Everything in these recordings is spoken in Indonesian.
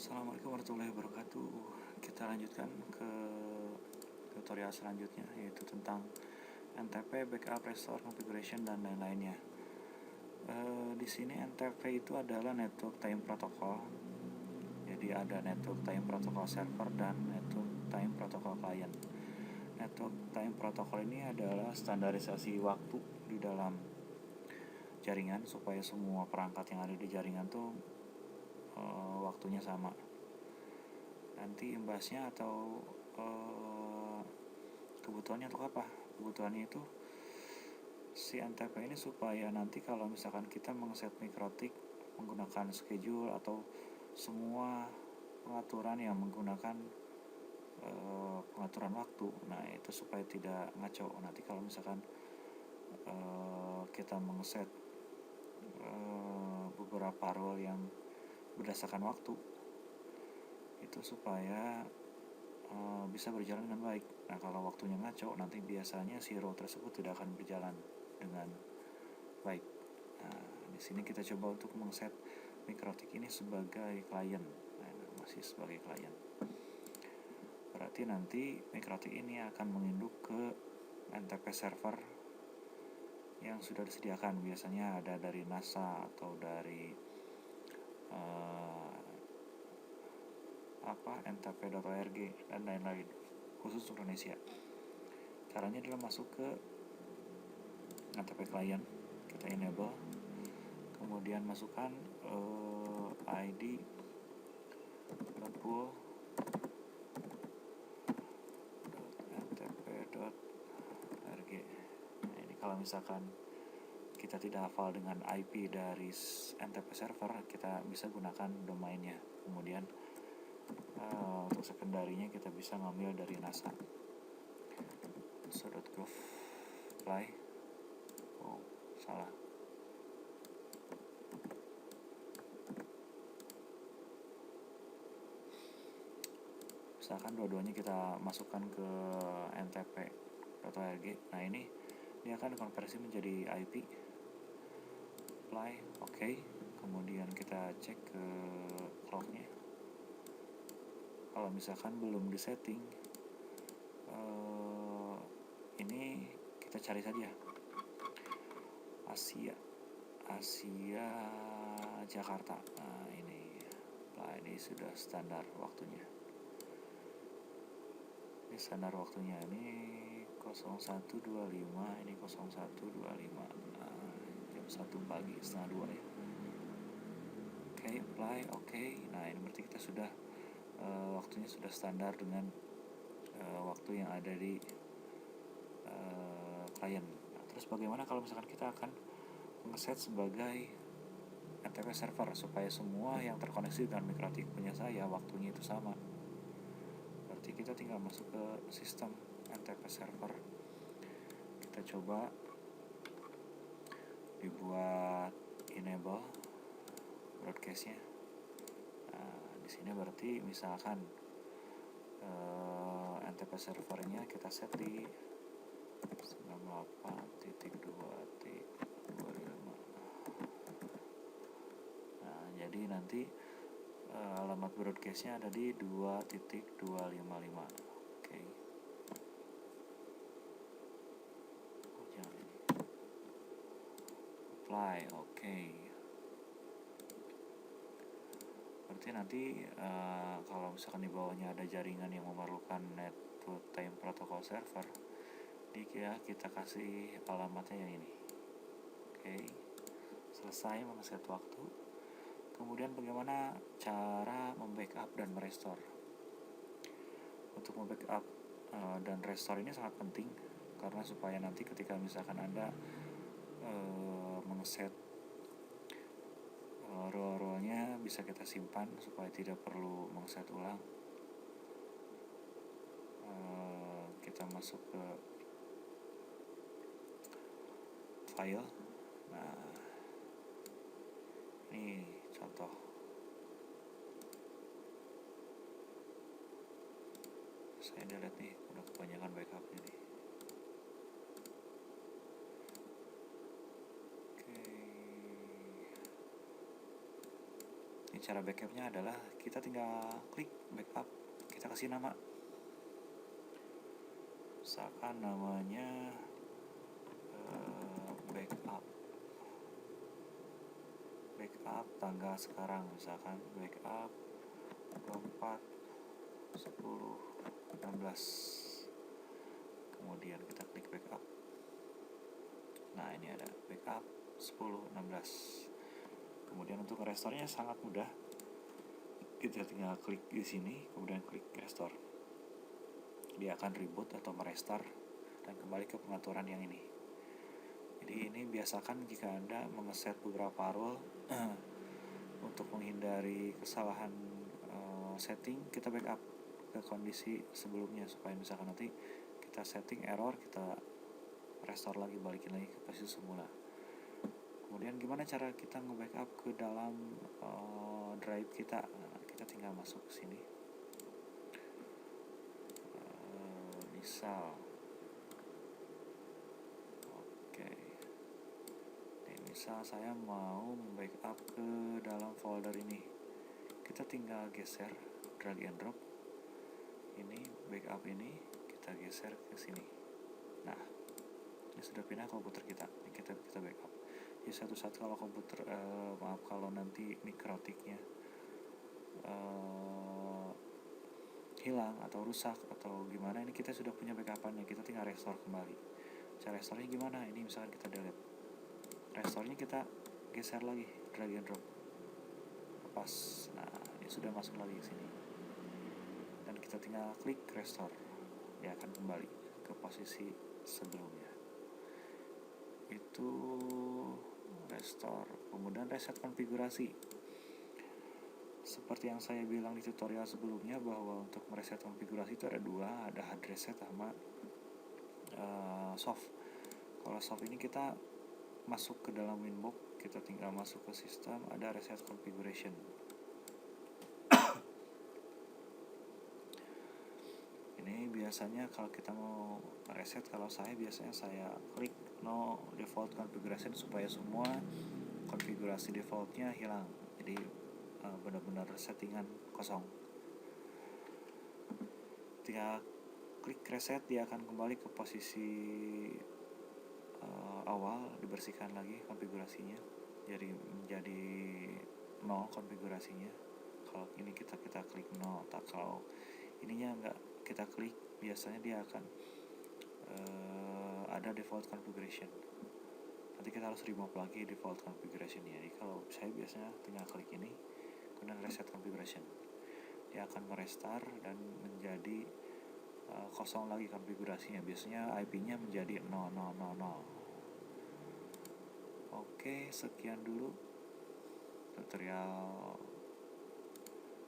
Assalamualaikum warahmatullahi wabarakatuh. Kita lanjutkan ke tutorial selanjutnya, yaitu tentang NTP, backup, restore, configuration, dan lain-lainnya. Di sini NTP itu adalah network time protocol. Jadi ada network time protocol server dan network time protocol client. Network time protocol ini adalah standarisasi waktu di dalam jaringan supaya semua perangkat yang ada di jaringan tuh waktunya sama. Nanti imbasnya atau kebutuhannya untuk apa? Kebutuhannya itu si NTP ini supaya nanti kalau misalkan kita mengset mikrotik menggunakan schedule atau semua pengaturan yang menggunakan pengaturan waktu, nah itu supaya tidak ngaco. Nanti kalau misalkan kita mengset beberapa role yang berdasarkan waktu, itu supaya bisa berjalan dengan baik. Nah kalau waktunya ngaco, nanti biasanya si row tersebut tidak akan berjalan dengan baik. Nah di sini kita coba untuk mengset mikrotik ini sebagai klien. Nah, masih sebagai klien. Berarti nanti mikrotik ini akan menginduk ke NTP server yang sudah disediakan. Biasanya ada dari NASA atau dari ntp.org dan lain-lain, khusus Indonesia. Caranya adalah masuk ke NTP client, kita enable, kemudian masukkan ID pool ntp.org. Nah, ini kalau misalkan kita tidak hafal dengan IP dari NTP server, kita bisa gunakan domainnya. Kemudian untuk sekundarinya kita bisa ngambil dari NASA. so.gov apply. Oh, salah. Misalkan dua-duanya kita masukkan ke ntp.org. Nah ini dia akan konversi menjadi IP. Apply, oke. Kemudian kita cek ke clock-nya. Kalau misalkan belum disetting, ini kita cari saja Asia Jakarta. Nah ini sudah standar waktunya. Ini standar waktunya, ini 01.25, ini 01.25, jam 1 pagi, setengah 2 ya. Oke, apply, oke. Nah ini berarti kita sudah waktunya sudah standar dengan waktu yang ada di klien. Nah, terus bagaimana kalau misalkan kita akan ngeset sebagai NTP server supaya semua yang terkoneksi dengan mikrotik punya saya waktunya itu sama? Berarti kita tinggal masuk ke sistem NTP server. Kita coba dibuat enable broadcast-nya. Nah, di sini berarti misalkan NTP servernya kita set di 98.2.25. Nah, jadi nanti alamat broadcast-nya ada di 2.255. Oke. Jangan ini. Apply, oke. Berarti nanti kalau misalkan di bawahnya ada jaringan yang memerlukan network time protocol server, kita kasih alamatnya yang ini. Oke. Selesai mengset waktu. Kemudian bagaimana cara membackup dan merestore? Untuk membackup dan restore ini sangat penting, karena supaya nanti ketika misalkan Anda mengset role-nya bisa kita simpan supaya tidak perlu mengset ulang. Kita masuk ke file. Nah ini contoh. Saya delete nih, udah kebanyakan backupnya nih. Oke. Cara backupnya adalah kita tinggal klik backup, kita kasih nama, misalkan namanya backup tanggal sekarang, misalkan backup 24/10/16. Kemudian kita klik backup. Nah, ini ada backup 10/16. Kemudian untuk restore-nya sangat mudah. Kita tinggal klik di sini, kemudian klik restore. Dia akan reboot atau merestore dan kembali ke pengaturan yang ini. Jadi ini biasakan jika Anda mengeset beberapa role untuk menghindari kesalahan setting, kita backup ke kondisi sebelumnya supaya misalkan nanti kita setting error, kita restore lagi, balikin lagi ke posisi semula. Kemudian gimana cara kita nge-backup ke dalam drive kita? Nah, kita tinggal masuk ke sini. Misal misal saya mau backup ke dalam folder ini, kita tinggal geser, drag and drop ini backup ini, kita geser ke sini. Nah, ini sudah pindah komputer kita. Ini kita backup. Jadi satu saat kalau komputer kalau nanti mikrotiknya hilang atau rusak atau gimana, ini kita sudah punya backupannya, kita tinggal restore kembali. Cara restore-nya gimana? Ini misalkan kita delete, restore-nya kita geser lagi, drag and drop, lepas. Nah, ini sudah masuk lagi ke sini. Dan kita tinggal klik restore, dia akan kembali ke posisi sebelumnya. Itu restore. Kemudian reset konfigurasi. Seperti yang saya bilang di tutorial sebelumnya, bahwa untuk mereset konfigurasi itu ada dua, ada hard reset sama soft. Kalau soft ini kita masuk ke dalam winbox, kita tinggal masuk ke sistem, ada reset configuration. Ini biasanya kalau kita mau reset, kalau saya biasanya saya klik no default configuration supaya semua konfigurasi defaultnya hilang. Jadi benar-benar settingan kosong. Ketika klik reset, dia akan kembali ke posisi awal, dibersihkan lagi konfigurasinya, jadi menjadi 0 konfigurasinya. Kalau ini kita klik 0, kalau ininya enggak kita klik, biasanya dia akan ada default configuration. Nanti kita harus remove lagi default configuration. Jadi kalau saya biasanya tinggal klik ini, kemudian reset configuration, dia akan merestart dan menjadi kosong lagi konfigurasinya. Biasanya IP-nya menjadi 0000. Oke, sekian dulu tutorial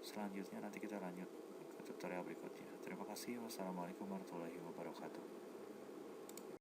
selanjutnya. Nanti kita lanjut ke tutorial berikutnya. Terima kasih. Wassalamualaikum warahmatullahi wabarakatuh.